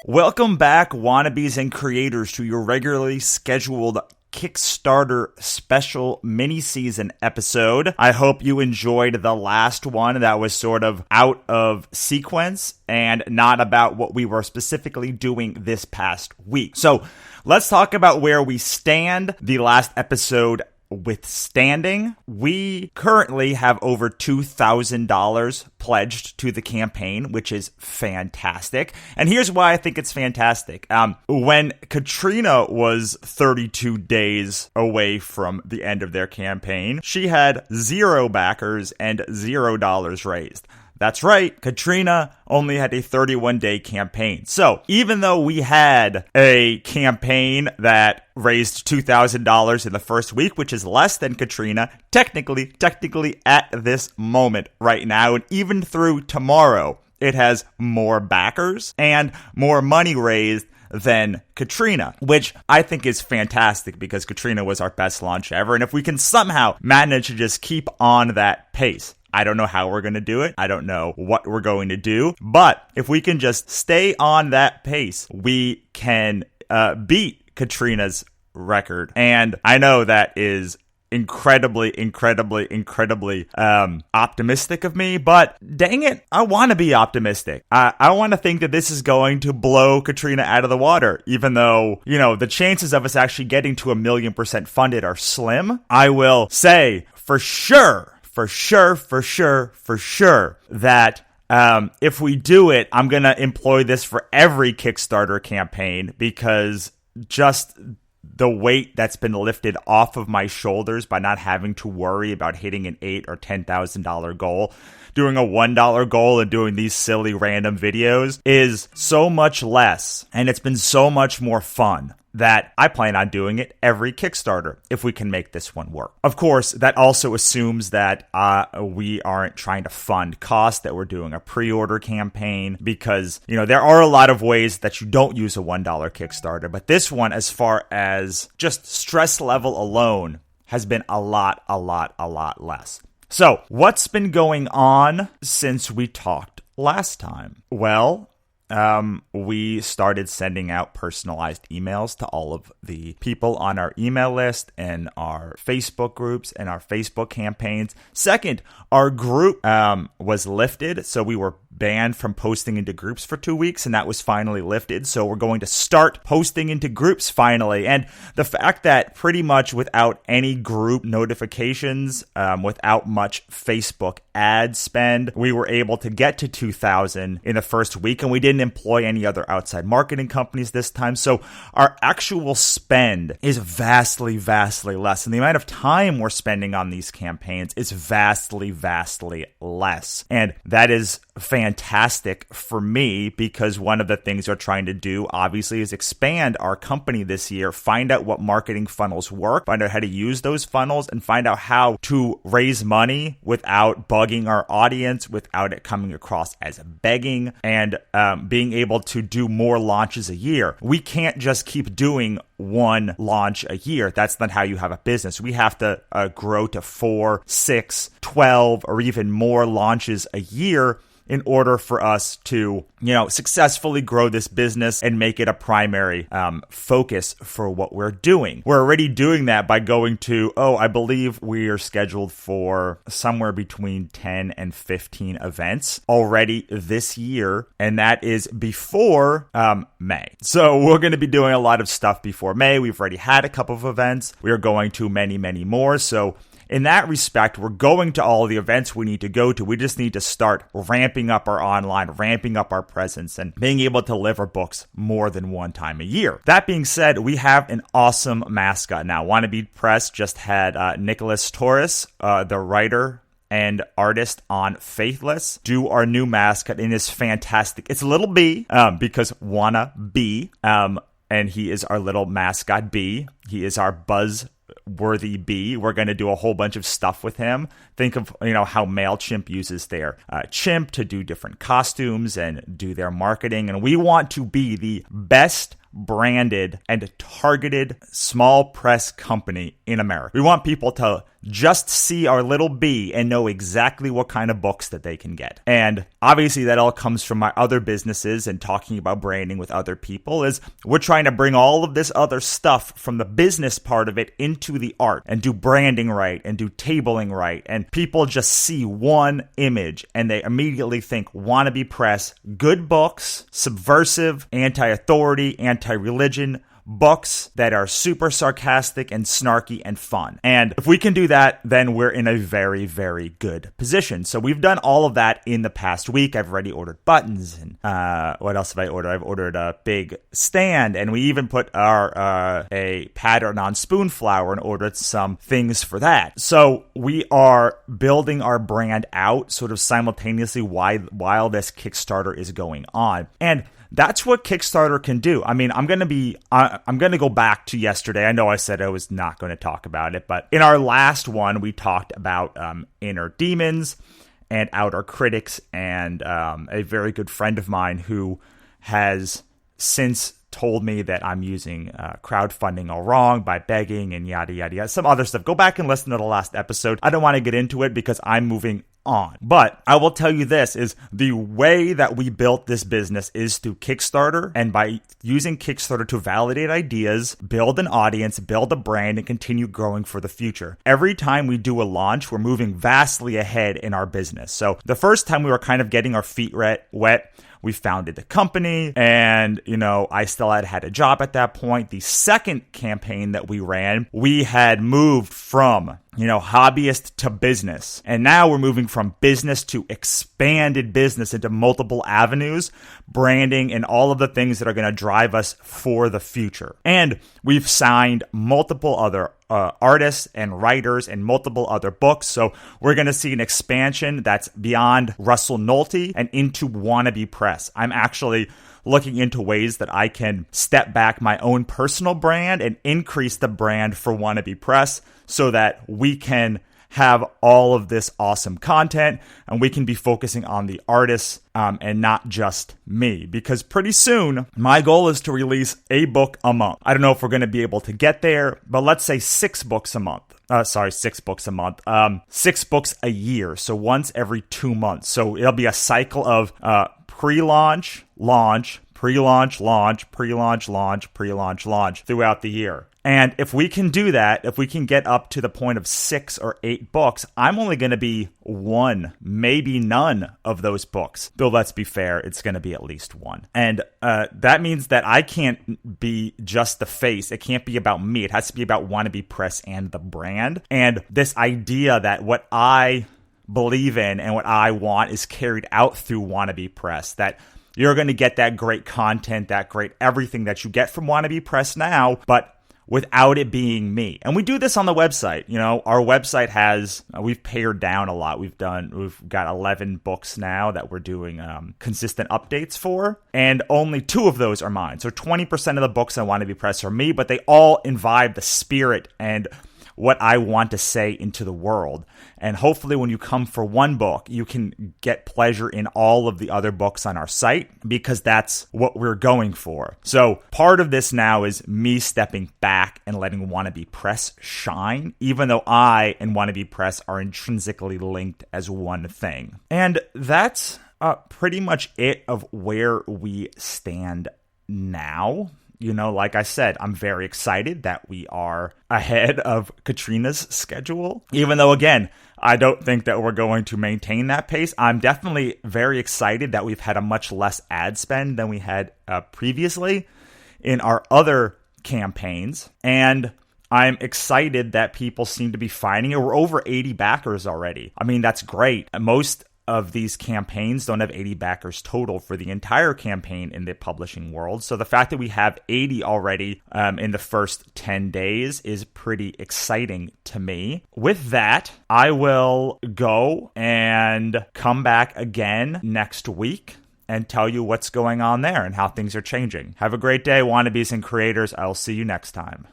Welcome back, wannabes and creators, to your regularly scheduled Kickstarter special mini-season episode. I hope you enjoyed the last one that was sort of out of sequence and not about what we were specifically doing this past week. So let's talk about where we stand. The last episode withstanding, we currently have over $2,000 pledged to the campaign, which is fantastic. And here's why I think it's fantastic. When Katrina was 32 days away from the end of their campaign, she had 0 backers and $0 raised. That's right, Katrina only had a 31-day campaign. So even though we had a campaign that raised $2,000 in the first week, which is less than Katrina, technically at this moment right now, and even through tomorrow, it has more backers and more money raised than Katrina, which I think is fantastic because Katrina was our best launch ever. And if we can somehow manage to just keep on that pace, I don't know how we're going to do it. I don't know what we're going to do. But if we can just stay on that pace, we can beat Katrina's record. And I know that is incredibly optimistic of me, but dang it, I want to be optimistic. I want to think that this is going to blow Katrina out of the water, even though, the chances of us actually getting to 1,000,000% funded are slim. I will say for sure that if we do it, I'm going to employ this for every Kickstarter campaign because just the weight that's been lifted off of my shoulders by not having to worry about hitting an $8,000 or $10,000 goal, doing a $1 goal and doing these silly random videos is so much less, and it's been so much more fun that I plan on doing it every Kickstarter if we can make this one work. Of course, that also assumes that we aren't trying to fund costs, that we're doing a pre-order campaign, because, there are a lot of ways that you don't use a $1 Kickstarter, but this one, as far as just stress level alone, has been a lot less. So, what's been going on since we talked last time? Well, we started sending out personalized emails to all of the people on our email list and our Facebook groups and our Facebook campaigns. Second, our group was lifted, so we were banned from posting into groups for 2 weeks, and that was finally lifted. So we're going to start posting into groups finally. And the fact that pretty much without any group notifications, without much Facebook ad spend, we were able to get to 2,000 in the first week, and we didn't employ any other outside marketing companies this time. So our actual spend is vastly less, and the amount of time we're spending on these campaigns is vastly less. And that is fantastic for me because one of the things we're trying to do, obviously, is expand our company this year, find out what marketing funnels work, find out how to use those funnels, and find out how to raise money without bugging our audience, without it coming across as begging, and being able to do more launches a year. We can't just keep doing one launch a year. That's not how you have a business. We have to grow to 4, 6, 12, or even more launches a year in order for us to, successfully grow this business and make it a primary focus for what we're doing. We're already doing that by going to, I believe we are scheduled for somewhere between 10 and 15 events already this year, and that is before May. So we're going to be doing a lot of stuff before May. We've already had a couple of events. We are going to many more. So in that respect, we're going to all the events we need to go to. We just need to start ramping up our online, ramping up our presence, and being able to deliver books more than one time a year. That being said, we have an awesome mascot now. Wannabe Press just had Nicholas Torres, the writer and artist on Faithless, do our new mascot, and it's fantastic. It's a little bee, because wanna be, and he is our little mascot bee. He is our buzz-worthy bee. We're going to do a whole bunch of stuff with him. Think of, how MailChimp uses their chimp to do different costumes and do their marketing. And we want to be the best branded and targeted small press company in America. We want people to just see our little bee and know exactly what kind of books that they can get. And obviously that all comes from my other businesses and talking about branding with other people is we're trying to bring all of this other stuff from the business part of it into the art and do branding right and do tabling right. And people just see one image and they immediately think wannabe press, good books, subversive, anti-authority, anti-religion, books that are super sarcastic and snarky and fun. And if we can do that, then we're in a very, very good position. So we've done all of that in the past week. I've already ordered buttons and what else have I ordered? I've ordered a big stand, and we even put our a pattern on spoon flour and ordered some things for that. So we are building our brand out sort of simultaneously while this Kickstarter is going on. And that's what Kickstarter can do. I mean, I'm going to go back to yesterday. I know I said I was not going to talk about it, but in our last one, we talked about inner demons and outer critics, and a very good friend of mine who has since told me that I'm using crowdfunding all wrong by begging and yada, yada, yada. Some other stuff. Go back and listen to the last episode. I don't want to get into it because I'm moving on. But I will tell you this is the way that we built this business is through Kickstarter, and by using Kickstarter to validate ideas, build an audience, build a brand, and continue growing for the future. Every time we do a launch, we're moving vastly ahead in our business. So the first time we were kind of getting our feet wet, we founded the company, and, I still had a job at that point. The second campaign that we ran, we had moved from, hobbyist to business. And now we're moving from business to expanded business into multiple avenues, branding, and all of the things that are going to drive us for the future. And we've signed multiple other artists and writers and multiple other books. So we're going to see an expansion that's beyond Russell Nolte and into Wannabe Press. I'm actually looking into ways that I can step back my own personal brand and increase the brand for Wannabe Press so that we can have all of this awesome content and we can be focusing on the artists and not just me. Because pretty soon, my goal is to release a book a month. I don't know if we're going to be able to get there, but let's say 6 books a month. 6 books a month. 6 books a year. So once every 2 months. So it'll be a cycle of pre-launch, launch, pre-launch, launch, pre-launch, launch, pre-launch, launch throughout the year. And if we can do that, if we can get up to the point of 6 or 8 books, I'm only going to be 1, maybe none of those books. Though let's be fair, it's going to be at least 1. And that means that I can't be just the face. It can't be about me. It has to be about Wannabe Press and the brand. And this idea that what I believe in and what I want is carried out through Wannabe Press, that you're going to get that great content, that great everything that you get from Wannabe Press now, but without it being me. And we do this on the website. Our website has, we've pared down a lot. We've got 11 books now that we're doing consistent updates for, and only 2 of those are mine. So 20% of the books on Wannabe Press are me, but they all imbibe the spirit and what I want to say into the world. And hopefully when you come for one book, you can get pleasure in all of the other books on our site, because that's what we're going for. So part of this now is me stepping back and letting Wannabe Press shine, even though I and Wannabe Press are intrinsically linked as one thing. And that's pretty much it of where we stand now. Like I said, I'm very excited that we are ahead of Katrina's schedule. Even though, again, I don't think that we're going to maintain that pace. I'm definitely very excited that we've had a much less ad spend than we had previously in our other campaigns. And I'm excited that people seem to be finding it. We're over 80 backers already. I mean, that's great. Most of these campaigns don't have 80 backers total for the entire campaign in the publishing world. So the fact that we have 80 already in the first 10 days is pretty exciting to me. With that, I will go and come back again next week and tell you what's going on there and how things are changing. Have a great day, wannabes and creators. I'll see you next time.